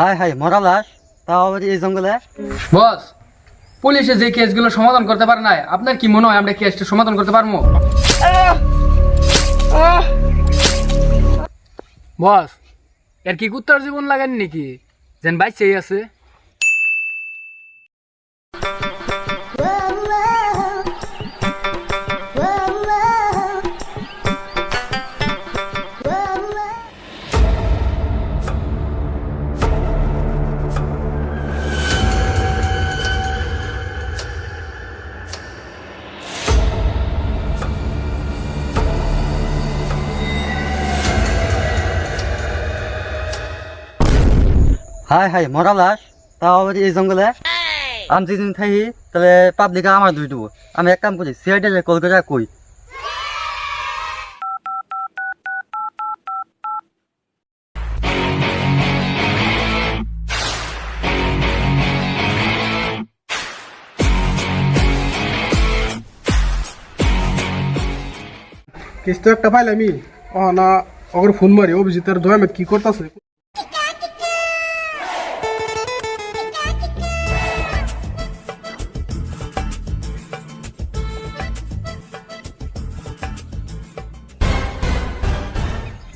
High high মরা লাশ, তাও আবার এই জঙ্গলে। বস, পুলিশে যে কেসগুলো সমাধান করতে পারে না, আপনার কি মনে হয় আমরা কেসটা সমাধান করতে পারবো? বস, এর কি কুত্তার জীবন লাগান নাকি যেন বাইচেই আছে? হাই হাই মরা লাশ, তাও আবার এই জঙ্গলে। আমি যেদিন থাকি তাহলে পাবলিকে আমার ধুই দেবো। আমি এক কাম করি, সিআইডি কল করে কই। কেসটা একটা পাইলামি না ওর ফোন মারি অভিজিতের দয়ামে কি করতেছে।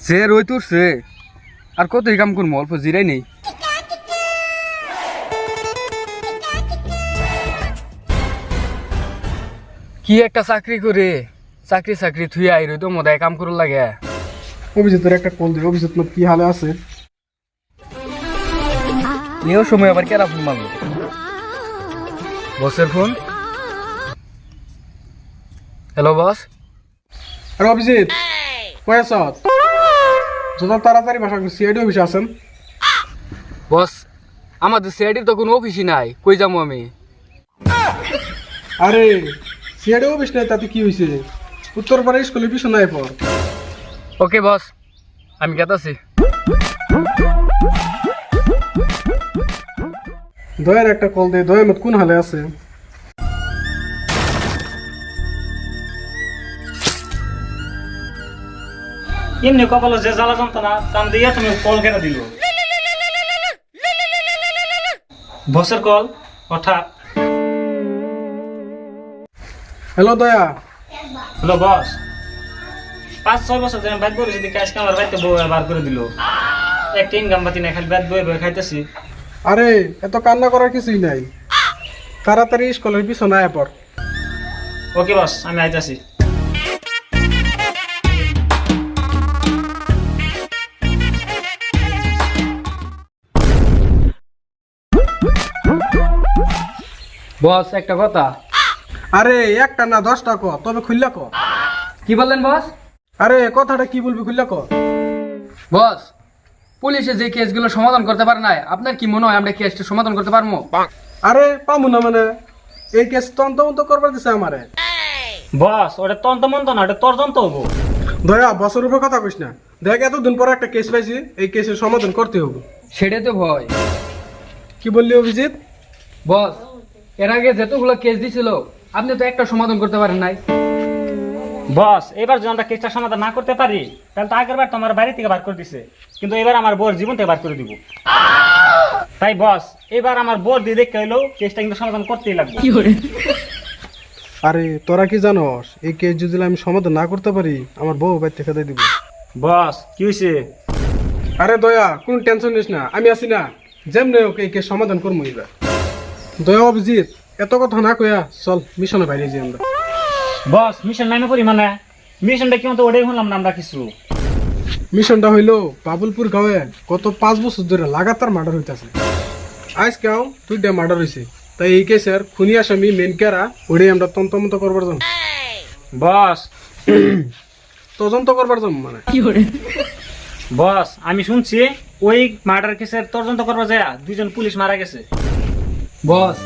সে রই তোর সে আর কতই কাম করবো, অল্প জিরাই নেই। কি একটা চাকরি করে চাকরি থুই আই রই তো মোদায় কাম করুন লাগে। অভিজিতের একটা কল দিই, অভিজিৎ মত কি হালে আছে। এও সময় আবার কেরা ফোন মারলো? বসের ফোন। Hello boss. আর অভিজিৎ কয় আছ? যত তাড়াতাড়ি ভাষা সিআইডি অফিসে আছেন। বস, আমাদের সিআইডির তো কোনো অফিসই নাই, কই যাবো আমি? আরে সিআইডি অফিস নাই তাতে কি হয়েছে? উত্তরপাড়া স্কুলের পিছনে নাই পর। ওকে বস, আমি গেতাছি। দয়ার একটা কল দে, দয়ার মত কোন হালে আছে। এমনি কপালে যে জ্বালা যন্ত্রণা টান দিয়ে তুমি কল কেটে দিল। বসের কল হঠাৎ। হ্যালো দয়া। হ্যালো বস, 5-6 বছর ধরে বাইক করেছি দিকে আজকে আমার বাড়িতে বউ বার করে দিল। একটা ইনকাম বাতি না, খালি বাইক বয়ে বয়ে খাইতেছি। আরে এত কান্না করার কিছুই নাই, তাড়াতাড়ি স্কুলের পিছনে আয় পর। ওকে বস, আমি আইতাছি। বস, একটা কথা। আরে একটা না 10টা ক, তবে খুললা ক। কি বললেন বস? আরে কথাটা কি বলবি খুললা ক। বস, পুলিশে যে কেসগুলো সমাধান করতে পারে না, আপনার কি মনে হয় আমরা কেসটা সমাধান করতে পারবো? আরে পামু না মানে, এই কেস তন্ত করবার দিছে আমারে। বস, ওটা তন্ত মন্ত না, ওটা তোর যন্ত্র হবো। দয়া বছর উপর কথা কইস না। দেখ এতদিন পর একটা কেস পাইছি, এই কেসের সমাধান করতে হবে। সেটাই তো ভয়। কি বললি অভিজিৎ? বস, এর আগে যতগুলো কেস দিছিল আপনি তো একটা সমাধান করতে পারেন নাই। বস, এবার যদি আমরা কেসটা সমাধান না করতে পারি তাহলে তো আগের বার তো আমার বাড়ি থেকে বার করে দিছে, কিন্তু এবার আমার বোর জীবন থেকে বার করে দিব। তাই বস, এবার আমার বোর দিয়ে দেখতে হইলেও কেসটা কিন্তু সমাধান করতেই লাগবে। আরে তোরা কি জানোস, এই কেস যদি আমি সমাধান না করতে পারি আমার বউ বাইর থেকে দিব। বস, কি হয়েছে? আরে দয়া কোন টেনশন নিস না, আমি আছি না। যেমনি হোক এই কেস সমাধান করবো এবার। দয়া অভিজিৎ এত কথা না কইয়া চল মিশনে বাইরে যাই আমরা। বস, মিশন নামে করি মানে মিশনটা কি মতো ওটাই শুনলাম না আমরা কিছু। মিশনটা হইলো বাবুলপুর গাঁয়ে গত 5 বছর ধরে লাগাতার মার্ডার হইতাছে। আজকেও 2টা মার্ডার হয়েছে, তাই এই কেসের খুনি আসামি মেন কেরা ওটাই আমরা তন্তমন্ত করবার যাম। বস, তদন্ত করবার যাম মানে। বস, আমি শুনছি ওই মার্ডার কেসের তদন্ত করবা যায় 2জন পুলিশ মারা গেছে। বস,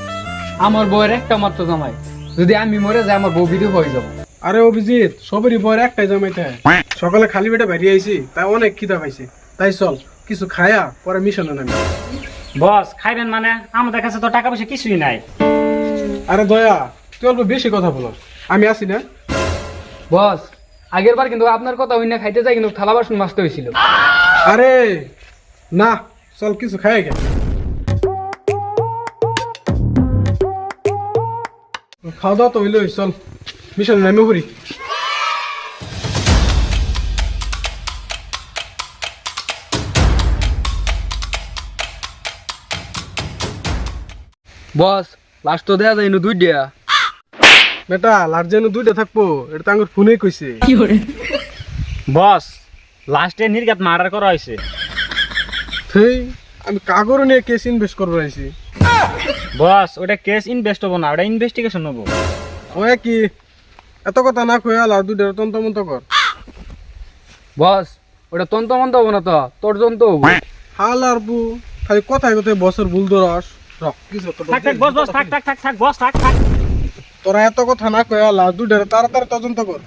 আমার বউয়ের একটা মাত্র জামাই, যদি আমি মরে যাই আমার বউ বিধবা হয়ে যাবো। আরে অভিজিৎ সবেরই বয়ের একটাই জামাইতে হয়। সকালে খালি পেটে বাইরে আইছি, তাই অনেক খিদা পাইছে। তাই চল কিছু খায়া পরে মিশনে নামি। বস, খাইবেন মানে আমাদের কাছে তো টাকা পয়সা কিছুই নাই। আরে দয়া তুই অল্প বেশি কথা বল, আমি আছি না। বস, আগের বার কিন্তু আপনার কথা হইনা খাইতে যাই কিন্তু থালা বাসন মাজতে হয়েছিল। আরে না চল কিছু খাই গে। খাওয়া দাওয়া তো হইলো, চল মিশন নামে পড়ি। বস লাস্ট তো দেয়া যায় দুই দিয়া। বেটা লাট যেন দুইটা থাকবো, এটা তো আমার ফোনে কইছে। বস লাস্টে নির্ঘাত মার্ডার করা হয়েছে। সেই আমি কাগর নিয়ে কেস ইনভেস্ট করবো আইছি। বস ওটা কেস ইনভেস্ট হবো না, ওটা ইনভেস্টিগেশন হবো। ওয়ে কি এত কথা না কই আলা দুইটা তন্ত কর। বস ওটা তন্ত মন্ত হবো না, তো তোর জন্ত হবো। হাল আর বু খালি কথায় কথায় বছর ভুল ধরস। রক কিছু তো থাক থাক বস বস থাক থাক থাক থাক বস থাক থাক। তোরা এত কথা না কই আলা দুইটা তাড়াতাড়ি তদন্ত কর।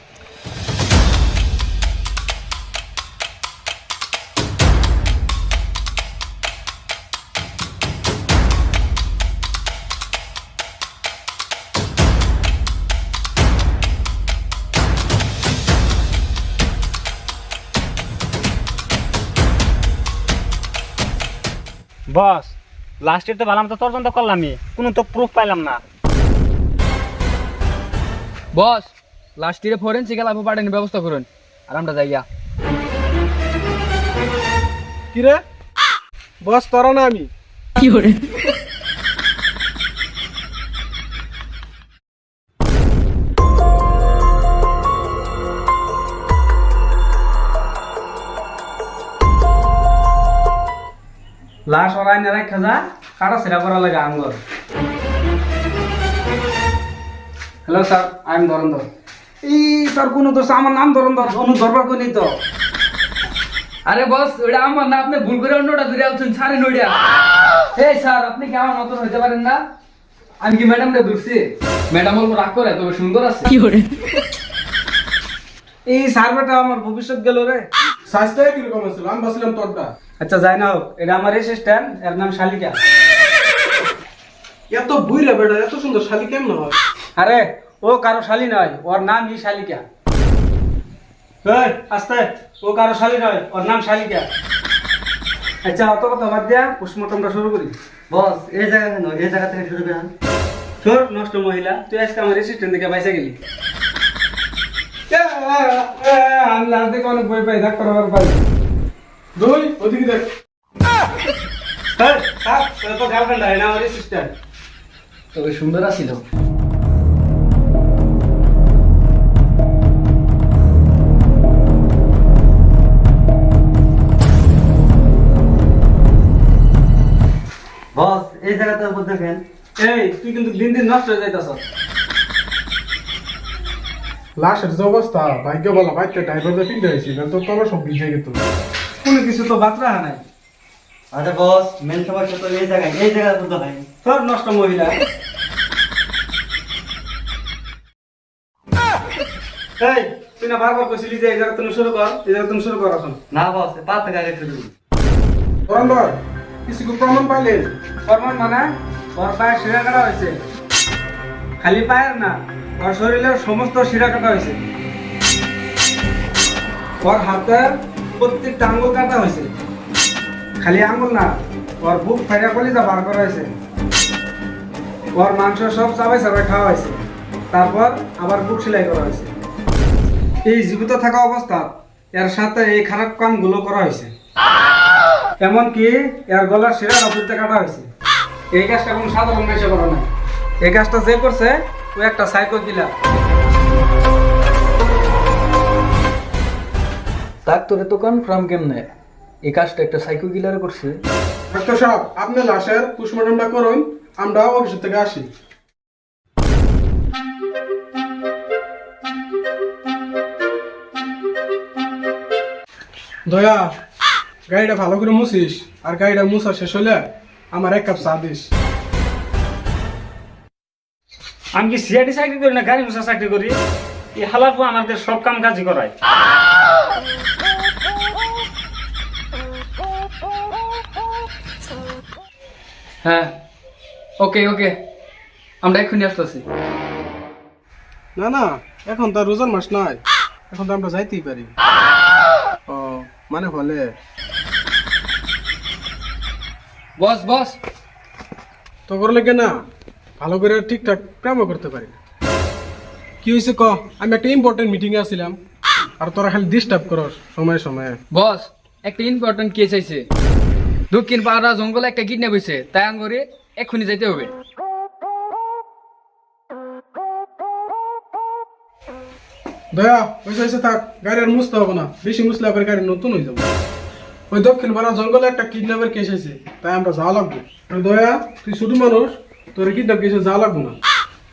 বস লাস্টের তো ভালো মতো তদন্ত করলামই, কোনো তো প্রুফ পাইলাম না। বস লাস্টের ফরেন্সিক ল্যাবে পাঠানোর ব্যবস্থা করুন, আর আমরা যাই গিয়া। কি রে বস তোরা না আমি? লাশ ওরাই না রাখা যা, কাটা সেরা করা লাগে আঙ্গর। Hello sir, I am Dhurandhar. এই স্যার কোন দোষ, আমার নাম ধরন্ধর, কোনো দরবার কই নেই তো। আরে বস ওটা আমার না, আপনি ভুল করে অন্যটা ধরে আলছেন, ছাড়ে নইড়া। এই স্যার আপনি কি আমার মতন হইতে পারেন না? আমি কি ম্যাডামকে ধরছি? ম্যাডাম বলবো রাগ করে, তবে সুন্দর আছে। এই স্যার বেটা আমার ভবিষ্যৎ গেল রে। স্বাস্থ্য কিরকম আছিল? আমি বাসলাম তোরটা। আচ্ছা যাই না হোক, এটা আমার অ্যাসিস্ট্যান্ট, এর নাম শালিকা। এত বুইরা বেটা এত সুন্দর শালি কেমন হয়? আরে ও কারো শালি নয়, ওর নাম ই শালিকা। এই আস্তে, ও কারো শালি নয়, ওর নাম শালিকা। আচ্ছা অত কথা বাদ দিয়া পোস্টমর্টমটা শুরু করি। বস এই জায়গা কেন, এই জায়গা থেকে শুরু করেন। তোর নষ্ট মহিলা, তুই আজকে আমার অ্যাসিস্ট্যান্ট থেকে বাইসে গেলি। আমি লাস্ট দেখে অনেক বই পাই, ডাক্তার আবার পাই। দুই ওদিকে দেখ। তো গার্লফ্রেন্ড হয় না, আমার অ্যাসিস্ট্যান্ট। তবে সুন্দর আছিল। বস এই জায়গাটার উপর দেখেন। এই তুই কিন্তু দিন দিন নষ্ট হয়ে যাইতাছ। লাশের যে অবস্থা, ভাগ্য বলা বাইতে ড্রাইভারদের পিন্ডে হয়েছি, তো তোরা সব ভিজে গেত। কোনো কিছু তো বাদ রাখা নাই। আরে বস মেন সমস্যা তো এই জায়গায়, এই জায়গার উপর দেখেন। তোর নষ্ট মহিলা। এই তুই না বারবার কইছিলি যে এই জায়গা তুমি শুরু কর, এই জায়গা তুমি শুরু কর এখন। না বস পা থেকে আগে শুরু করুন। বরন্দর কিছু প্রমাণ পাইলে? ফরমান মানে ওর পায়ে শিরা কাটা হয়েছে। খালি পায়ের না, ওর শরীরের সমস্ত শিরা কাটা হয়েছে। ওর হাতের প্রত্যেকটা আঙ্গুল কাটা হয়েছে। খালি আঙ্গুল না, ওর বুক ফাইরা কলিজা বার করা হয়েছে। ওর মাংস সব চাবাই চাবাই খাওয়া হয়েছে। তারপর আবার বুক সেলাই করা হয়েছে। এই জীবিত থাকা অবস্থা এর সাথে এই খারাপ কামগুলো করা হয়েছে। এমনকি এর গলার শিরা অবস্থা কাটা হয়েছে। এই কাজটা কোনো সাধারণ মানুষে করে না। এই কাজটা যে করছে ও একটা সাইকো কিলার। ডাক্তারে তো কনফার্ম কেমনে এই কাজটা একটা সাইকো কিলার করছে? ডাক্তার সাহেব আপনি লাশের পোস্টমর্টমটা করুন, আমরা অফিস থেকে আসি। দয়া গাড়িটা ভালো করে মুছিস, আর গাড়িটা মুছা শেষ হলে আমার এক কাপ চা দিস। আমি কি সিআইডি চাকরি করি না গাড়ি মোছা চাকরি করি? এই হালাপু আমাদের সব কাম কাজই করায়। হ্যাঁ ওকে ওকে, আমরা এক্ষুনি আসতেছি। না না এখন তো আর রোজার মাস নাই, এখন তো আমরা যাইতেই পারি। ও মানে হলে বস বস তো করলে কেনা ভালো করে ঠিকঠাক প্রেমও করতে পারি না। কি হয়েছে ক? আমি একটা ইম্পর্টেন্ট মিটিংয়ে আসছিলাম আর তোরা খালি ডিস্টার্ব করস সময়ে সময়ে। বস একটা ইম্পর্টেন্ট কেস আছে, দক্ষিণ পাহাড়া জঙ্গলে একটা কিডন্যাপ হয়েছে, তাই আঙ্গরে এক্ষুনি যাইতে হবে। দয়া হয়েছে থাক, গাড়ি আর মুছতে হবে না, বেশি মুছলে আবার গাড়ি নতুন হয়ে যাবে। ওই দক্ষিণ পাড়া জঙ্গলে একটা কিডন্যাপের কেস আছে, তাই আমরা যাওয়া লাগবো। আর দয়া তুই ছোট মানুষ, তোর কিডন্যাপ কেসে যাওয়া লাগবো না,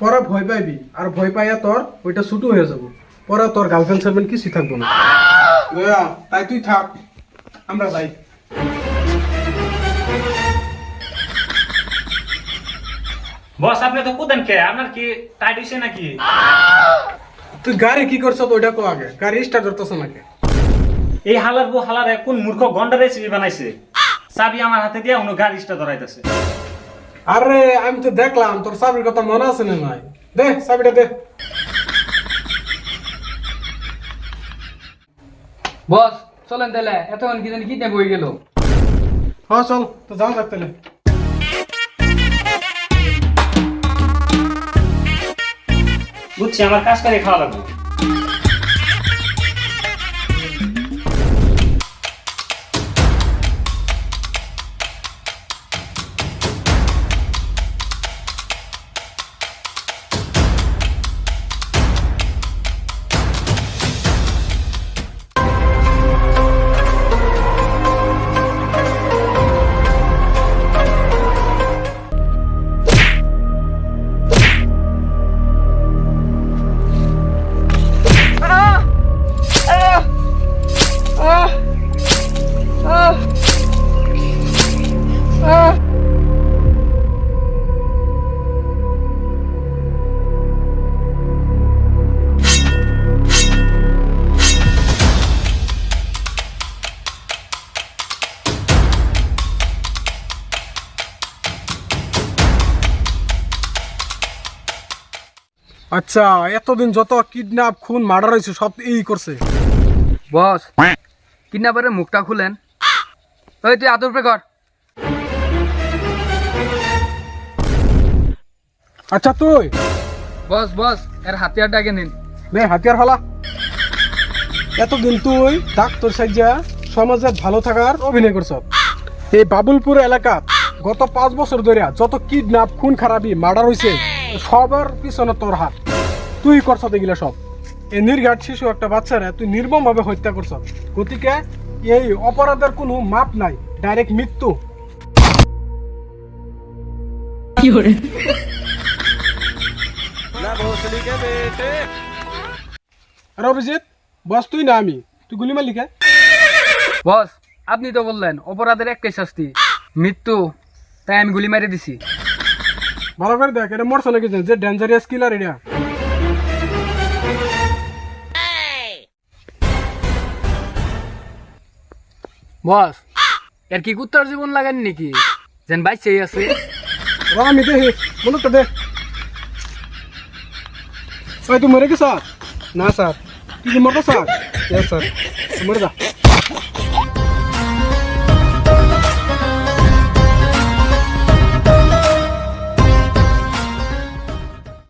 পরে ভয় পাইবি, আর ভয় পাইয়া তোর ওইটা ছুটু হয়ে যাবো, পরে তোর গার্লফ্রেন্ড সার্ভেন্ট কিছুই থাকবো না। দয়া তাই তুই থাক, আমরা যাই। বস আপনি তো কুদেন কে, আপনার কি টাইট হইছে নাকি? তুই গাড়ি কি করছ ওইটা কো আগে, গাড়ি স্টার্ট করতেছ নাকি? এই হালার বউ হালারে কোন মূর্খ গন্ডা রেসিপি বানাইছে, চাবি আমার হাতে দিয়ে অন্য গাড়ি স্টার্ট ধরাইতেছে। আরে আমি তো দেখলাম তোর চাবির কথা মনে আছে না নাই, দে চাবিটা দে। বস চলেন তাহলে, এতক্ষণ কি জানি কিডন্যাপ হয়ে গেল। হ্যাঁ চল তো যাও যাক তাহলে। বুঝছি, আমার কাজ করে খাওয়া লাগবে। আচ্ছা এতদিন যত কিডন্যাপ খুন মার্ডার হয়েছে সব এই করছে। বস কিডন্যাপারের মুখটা খুলেন, ওই তুই আদর পে কর। আচ্ছা তুই বস বস এর হাতিয়ারটা আগে নিন। নে হাতিয়ার ফালা। এতদিন তুই ডাক্তার সাইজা সমাজে ভালো থাকার অভিনয় করছ। এই বাবুলপুর এলাকা গত 5 বছর ধরে যত কিডন্যাপ খুন খারাপি মার্ডার হয়েছে সবার পিছনে তোর হাত, তুই করছ এগুলা সব। এই নির্ঘাত শিশু একটা বাচ্চারা তুই নির্মম ভাবে হত্যা করছ, গতিকে এই অপরাধের কোনো মাপ নাই, ডাইরেক্ট মৃত্যু। আরে অভিজিৎ বস তুই না আমি, তুই গুলি মারলি কে? বস আপনি তো বললেন অপরাধের একটাই শাস্তি মৃত্যু, তাই আমি গুলি মেরে দিছি। ভালো করে দেখ এটা মরছে নাকি, যে ডেঞ্জারিয়াস কিলার এটা। বস এর কি কুত্তার জীবন লাগান নাকি, যেন বাইচেই আছে। আমি দেখি বলো তো দে। ওই তুই মরে গেছ? না স্যার। তুই কি মরতো স্যার? স্যার মরে যা।